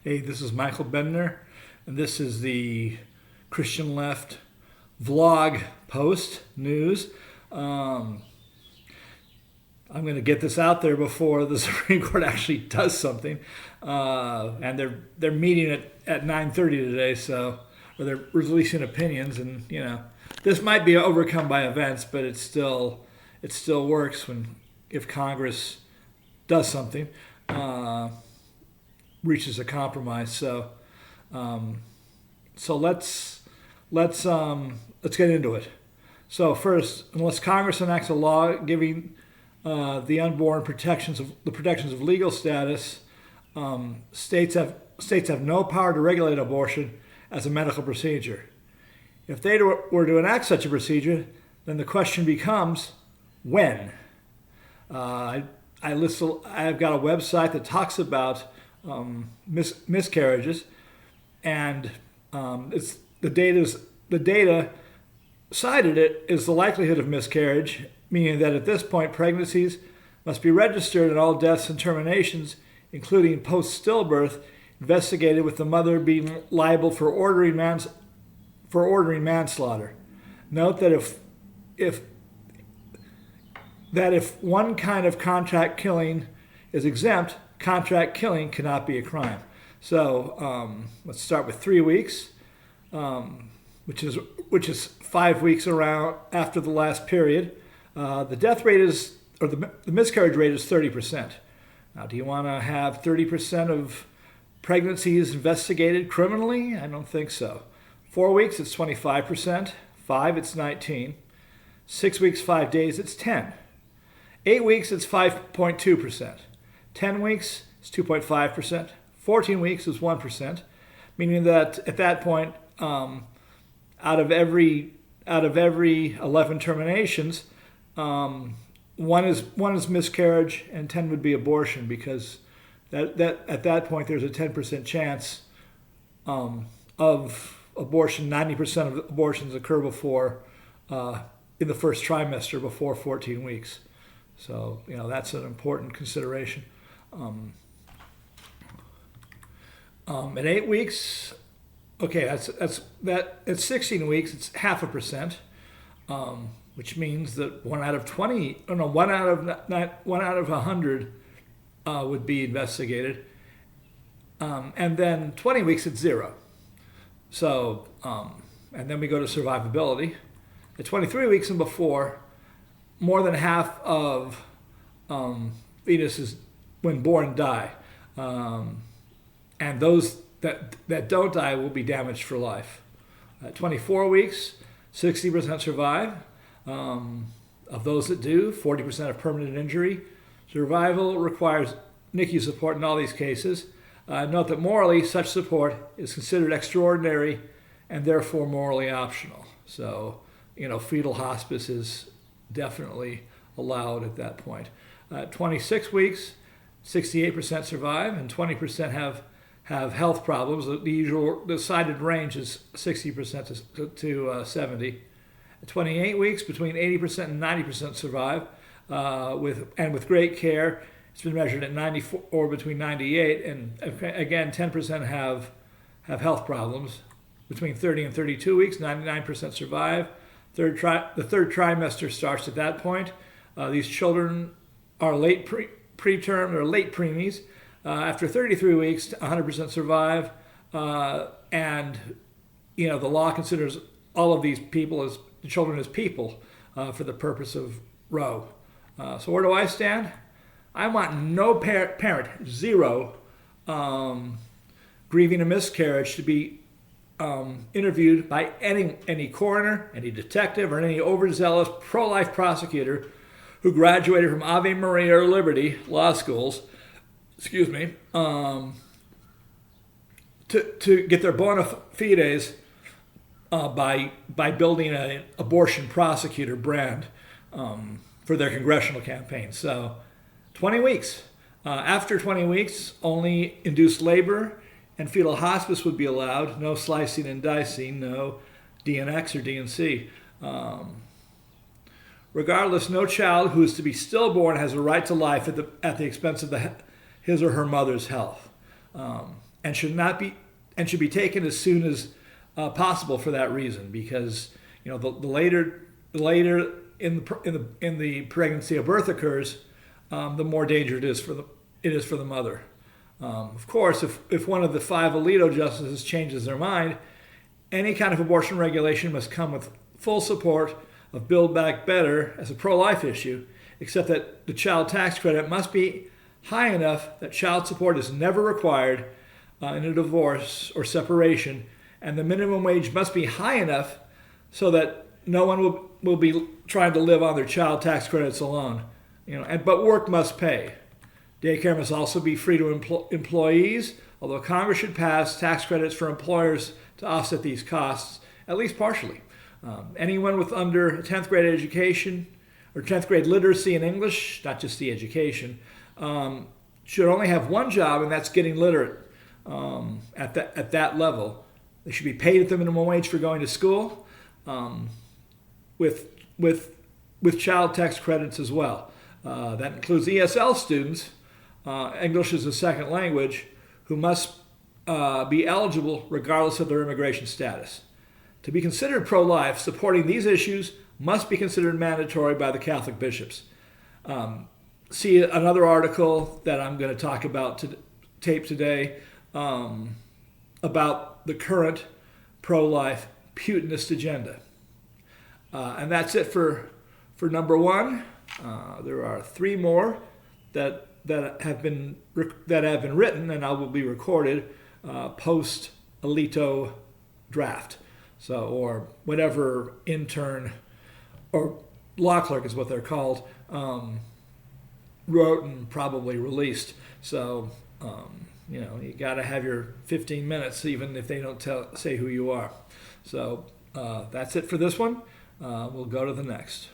Hey, this is Michael Bendner, and this is the Christian Left vlog post news. I'm going to get this out there before the Supreme Court actually does something, and they're meeting at 9:30 today, so or they're releasing opinions, and this might be overcome by events, but it still works if Congress does something. Reaches a compromise. So let's get into it. So first, unless Congress enacts a law giving the unborn protections of legal status, states have no power to regulate abortion as a medical procedure. If they were to enact such a procedure, then the question becomes when. I've got a website that talks about miscarriages, and the data cited it is the likelihood of miscarriage, meaning that at this point pregnancies must be registered and all deaths and terminations, including post-stillbirth, investigated with the mother being liable for ordering manslaughter. Note that if one kind of contract killing is exempt, contract killing cannot be a crime. So let's start with 3 weeks, which is 5 weeks around after the last period. The death rate the miscarriage rate is 30%. Now, do you want to have 30% of pregnancies investigated criminally? I don't think so. 4 weeks, it's 25%. 5, it's 19. 6 weeks, 5 days, it's 10. 8 weeks, it's 5.2%. 10 weeks is 2.5%. 14 weeks is 1%, meaning that at that point, out of every 11 terminations, one is miscarriage and 10 would be abortion, because that at that point there's a 10% chance of abortion. 90% of abortions occur in the first trimester before 14 weeks. So that's an important consideration. At 8 weeks, okay, at 16 weeks, it's 0.5%, which means that one out of 100 would be investigated, and then 20 weeks it's 0. So, and then we go to survivability. At 23 weeks and before, more than half of fetuses when born die, and those that don't die will be damaged for life. At 24 weeks, 60% survive. Of those that do, 40% have permanent injury. Survival requires NICU support in all these cases. Note that morally, such support is considered extraordinary and therefore morally optional. So, fetal hospice is definitely allowed at that point. 26 weeks, 68% survive, and 20% have health problems. The cited range is 60% to 70%. At 28 weeks, between 80% and 90% survive, with great care. It's been measured at 94 or between 98, and again 10% have health problems. Between 30 and 32 weeks, 99% survive. The third trimester starts at that point. These children are late preterm or late preemies. After 33 weeks, 100% survive, and the law considers all of these children as people for the purpose of Roe. So where do I stand? I want no parent, zero, grieving a miscarriage to be interviewed by any coroner, any detective, or any overzealous pro-life prosecutor who graduated from Ave Maria or Liberty law schools, to get their bona fides by building an abortion prosecutor brand for their congressional campaign. So 20 weeks. After 20 weeks, only induced labor and fetal hospice would be allowed. No slicing and dicing, no DNX or DNC. Regardless, no child who is to be stillborn has a right to life at the expense of his or her mother's health. should be taken as soon as possible for that reason, because the later in the pregnancy a birth occurs, the more danger it is for the mother. Of course, if one of the 5 Alito justices changes their mind, any kind of abortion regulation must come with full support of Build Back Better as a pro-life issue, except that the child tax credit must be high enough that child support is never required in a divorce or separation, and the minimum wage must be high enough so that no one will be trying to live on their child tax credits alone. But work must pay. Daycare must also be free to employees, although Congress should pass tax credits for employers to offset these costs, at least partially. Anyone with under a 10th grade education or 10th grade literacy in English, not just the education, should only have one job, and that's getting literate at that level. They should be paid at the minimum wage for going to school, with child tax credits as well. That includes ESL students, English as a second language, who must be eligible regardless of their immigration status. To be considered pro-life, supporting these issues must be considered mandatory by the Catholic bishops. See another article that I'm going to talk about tape today about the current pro-life Putinist agenda. And that's it for number 1. There are 3 more that have been written and will be recorded post Alito draft. So, or whatever intern or law clerk is what they're called, wrote and probably released. So, you got to have your 15 minutes, even if they don't say who you are. So that's it for this one. We'll go to the next.